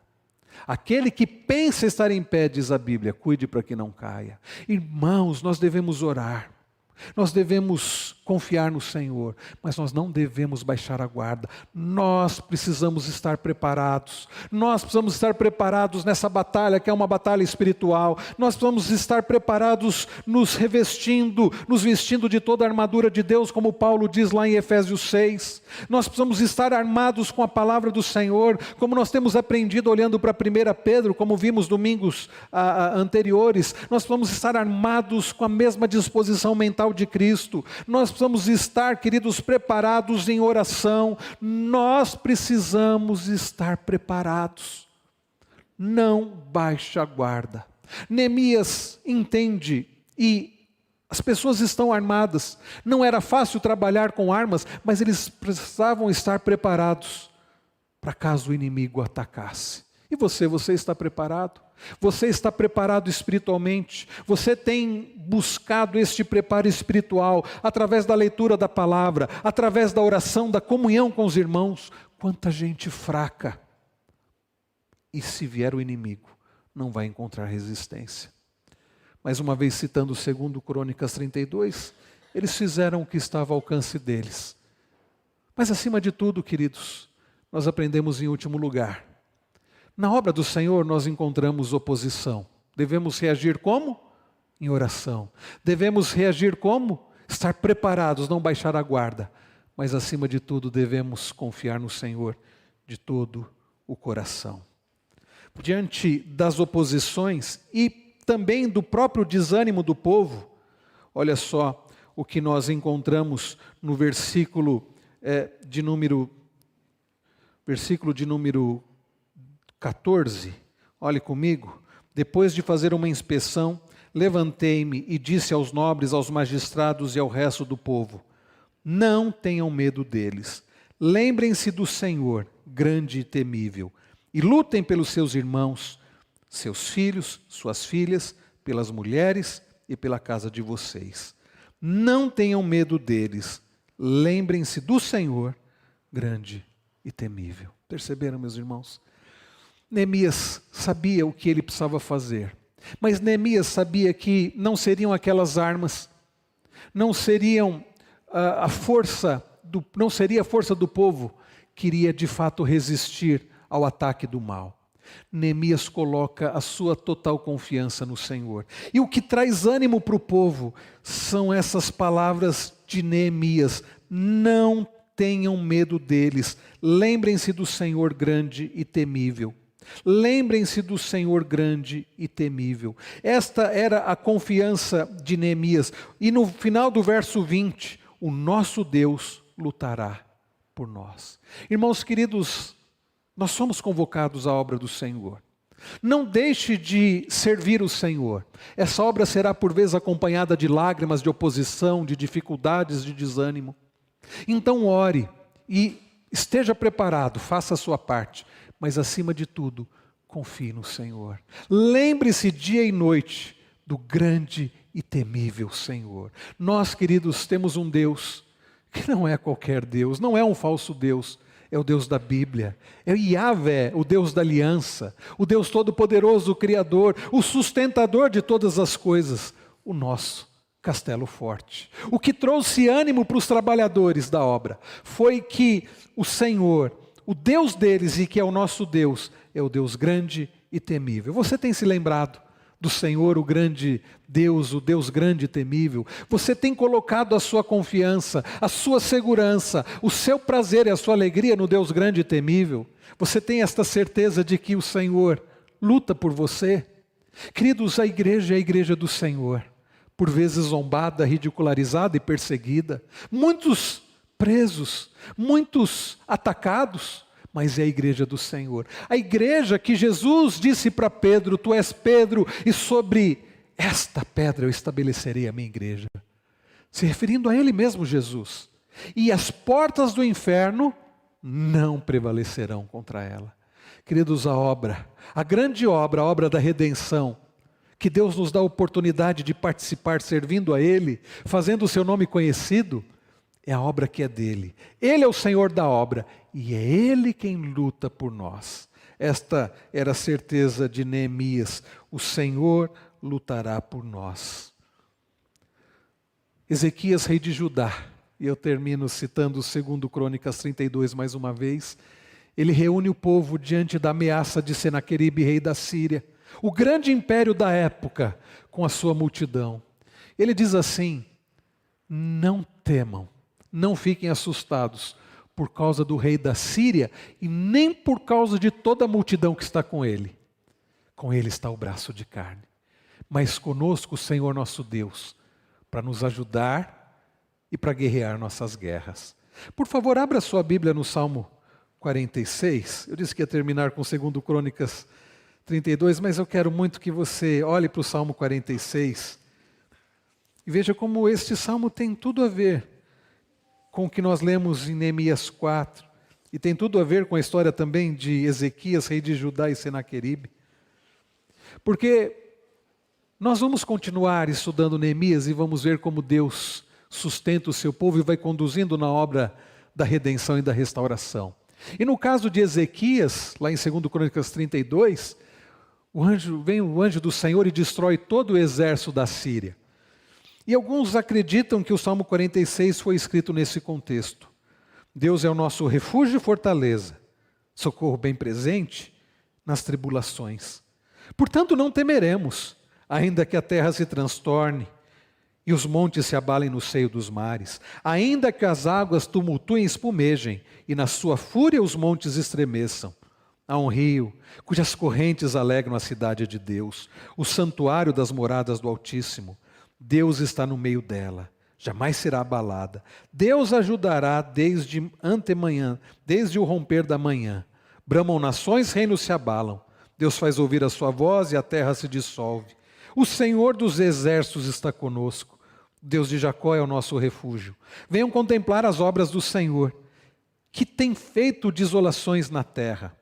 Aquele que pensa estar em pé, diz a Bíblia, cuide para que não caia. Irmãos, nós devemos orar. Nós devemos confiar no Senhor, mas nós não devemos baixar a guarda. Nós precisamos estar preparados. Nós precisamos estar preparados nessa batalha, que é uma batalha espiritual. Nós precisamos estar preparados, nos revestindo, nos vestindo de toda a armadura de Deus, como Paulo diz lá em Efésios 6. Nós precisamos estar armados com a palavra do Senhor, como nós temos aprendido olhando para 1 Pedro, como vimos domingos anteriores. Nós precisamos estar armados com a mesma disposição mental de Cristo. Nós precisamos estar, queridos, preparados em oração. Nós precisamos estar preparados. Não baixe a guarda. Neemias entende, e as pessoas estão armadas. Não era fácil trabalhar com armas, mas eles precisavam estar preparados para caso o inimigo atacasse. E você está preparado? Você está preparado espiritualmente? Você tem buscado este preparo espiritual através da leitura da palavra, através da oração, da comunhão com os irmãos? Quanta gente fraca! E se vier o inimigo, não vai encontrar resistência. Mais uma vez citando 2 Crônicas 32, eles fizeram o que estava ao alcance deles. Mas acima de tudo, queridos, nós aprendemos em último lugar. Na obra do Senhor nós encontramos oposição. Devemos reagir como? Em oração. Devemos reagir como? Estar preparados, não baixar a guarda. Mas acima de tudo devemos confiar no Senhor de todo o coração. Diante das oposições e também do próprio desânimo do povo, olha só o que nós encontramos no versículo de número 14. Olhe comigo. Depois de fazer uma inspeção, levantei-me e disse aos nobres, aos magistrados e ao resto do povo: não tenham medo deles. Lembrem-se do Senhor, grande e temível, e lutem pelos seus irmãos, seus filhos, suas filhas, pelas mulheres e pela casa de vocês. Não tenham medo deles. Lembrem-se do Senhor, grande e temível. Perceberam, meus irmãos? Neemias sabia o que ele precisava fazer, mas Neemias sabia que não seriam aquelas armas, não seriam não seria a força do povo que iria de fato resistir ao ataque do mal. Neemias coloca a sua total confiança no Senhor. E o que traz ânimo para o povo são essas palavras de Neemias: não tenham medo deles, lembrem-se do Senhor grande e temível. Lembrem-se do Senhor grande e temível. Esta era a confiança de Neemias. E no final do verso 20, o nosso Deus lutará por nós. Irmãos queridos, nós somos convocados à obra do Senhor. Não deixe de servir o Senhor. Essa obra será por vezes acompanhada de lágrimas, de oposição, de dificuldades, de desânimo. Então ore e esteja preparado, faça a sua parte. Mas acima de tudo, confie no Senhor. Lembre-se dia e noite do grande e temível Senhor. Nós, queridos, temos um Deus que não é qualquer Deus, não é um falso Deus, é o Deus da Bíblia. É Yahvé, o Deus da aliança, o Deus todo-poderoso, o Criador, o sustentador de todas as coisas, o nosso castelo forte. O que trouxe ânimo para os trabalhadores da obra foi que o Senhor, o Deus deles e que é o nosso Deus, é o Deus grande e temível. Você tem se lembrado do Senhor, o grande Deus, o Deus grande e temível? Você tem colocado a sua confiança, a sua segurança, o seu prazer e a sua alegria no Deus grande e temível? Você tem esta certeza de que o Senhor luta por você? Queridos, a igreja é a igreja do Senhor, por vezes zombada, ridicularizada e perseguida, muitos presos, muitos atacados, mas é a igreja do Senhor. A igreja que Jesus disse para Pedro: tu és Pedro, e sobre esta pedra eu estabelecerei a minha igreja. Se referindo a Ele mesmo, Jesus. E as portas do inferno não prevalecerão contra ela. Queridos, a grande obra, a obra da redenção, que Deus nos dá a oportunidade de participar servindo a Ele, fazendo o seu nome conhecido, é a obra que é dele. Ele é o Senhor da obra e é Ele quem luta por nós. Esta era a certeza de Neemias: o Senhor lutará por nós. Ezequias, rei de Judá, e eu termino citando o 2 Crônicas 32 mais uma vez, ele reúne o povo diante da ameaça de Senaqueribe, rei da Síria, o grande império da época, com a sua multidão. Ele diz assim: não temam, não fiquem assustados por causa do rei da Síria e nem por causa de toda a multidão que está com ele. Com ele está o braço de carne. Mas conosco o Senhor nosso Deus, para nos ajudar e para guerrear nossas guerras. Por favor, abra sua Bíblia no Salmo 46. Eu disse que ia terminar com 2 Crônicas 32, mas eu quero muito que você olhe para o Salmo 46 e veja como este salmo tem tudo a ver com o que nós lemos em Neemias 4, e tem tudo a ver com a história também de Ezequias, rei de Judá, e Senaqueribe. Porque nós vamos continuar estudando Neemias e vamos ver como Deus sustenta o seu povo e vai conduzindo na obra da redenção e da restauração. E no caso de Ezequias, lá em 2 Crônicas 32, vem o anjo do Senhor e destrói todo o exército da Síria. E alguns acreditam que o Salmo 46 foi escrito nesse contexto. Deus é o nosso refúgio e fortaleza, socorro bem presente nas tribulações. Portanto, não temeremos, ainda que a terra se transtorne e os montes se abalem no seio dos mares, ainda que as águas tumultuem e espumejem, e na sua fúria os montes estremeçam. Há um rio, cujas correntes alegram a cidade de Deus, o santuário das moradas do Altíssimo. Deus está no meio dela, jamais será abalada. Deus ajudará desde antemanhã, desde o romper da manhã. Bramam nações, reinos se abalam. Deus faz ouvir a sua voz e a terra se dissolve. O Senhor dos exércitos está conosco. Deus de Jacó é o nosso refúgio. Venham contemplar as obras do Senhor, que tem feito desolações na terra.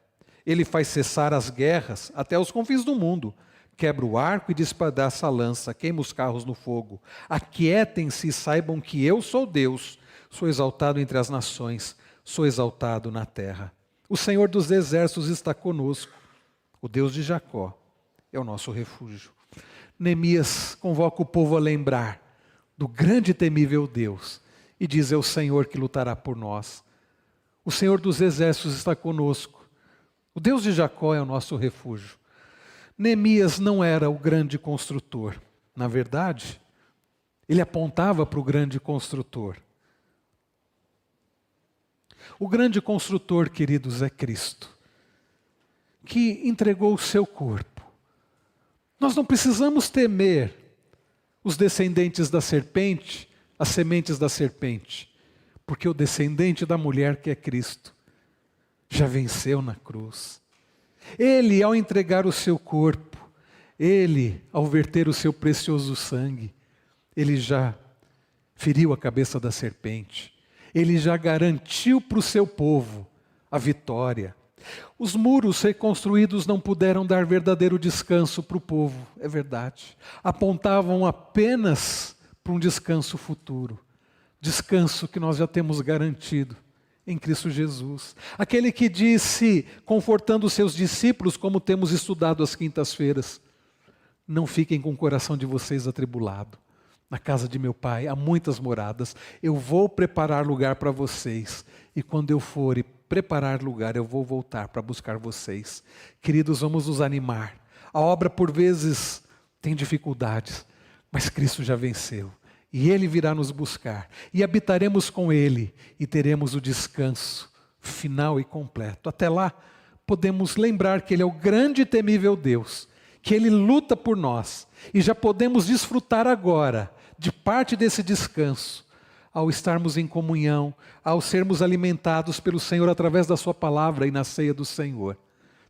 Ele faz cessar as guerras até os confins do mundo. Quebra o arco e despedaça a lança, queima os carros no fogo. Aquietem-se e saibam que eu sou Deus. Sou exaltado entre as nações, sou exaltado na terra. O Senhor dos exércitos está conosco. O Deus de Jacó é o nosso refúgio. Neemias convoca o povo a lembrar do grande e temível Deus e diz: é o Senhor que lutará por nós. O Senhor dos exércitos está conosco. O Deus de Jacó é o nosso refúgio. Neemias não era o grande construtor. Na verdade, ele apontava para o grande construtor. O grande construtor, queridos, é Cristo, que entregou o seu corpo. Nós não precisamos temer os descendentes da serpente, as sementes da serpente, porque o descendente da mulher, que é Cristo, já venceu na cruz. Ele, ao entregar o seu corpo, ele, ao verter o seu precioso sangue, ele já feriu a cabeça da serpente. Ele já garantiu para o seu povo a vitória. Os muros reconstruídos não puderam dar verdadeiro descanso para o povo, é verdade. Apontavam apenas para um descanso futuro. Descanso que nós já temos garantido em Cristo Jesus. Aquele que disse, confortando os seus discípulos, como temos estudado às quintas-feiras: não fiquem com o coração de vocês atribulado. Na casa de meu Pai há muitas moradas. Eu vou preparar lugar para vocês. E quando eu for e preparar lugar, eu vou voltar para buscar vocês. Queridos, vamos nos animar. A obra por vezes tem dificuldades, mas Cristo já venceu. E Ele virá nos buscar. E habitaremos com Ele. E teremos o descanso final e completo. Até lá, podemos lembrar que Ele é o grande e temível Deus, que Ele luta por nós. E já podemos desfrutar agora de parte desse descanso, ao estarmos em comunhão, ao sermos alimentados pelo Senhor através da sua palavra e na ceia do Senhor.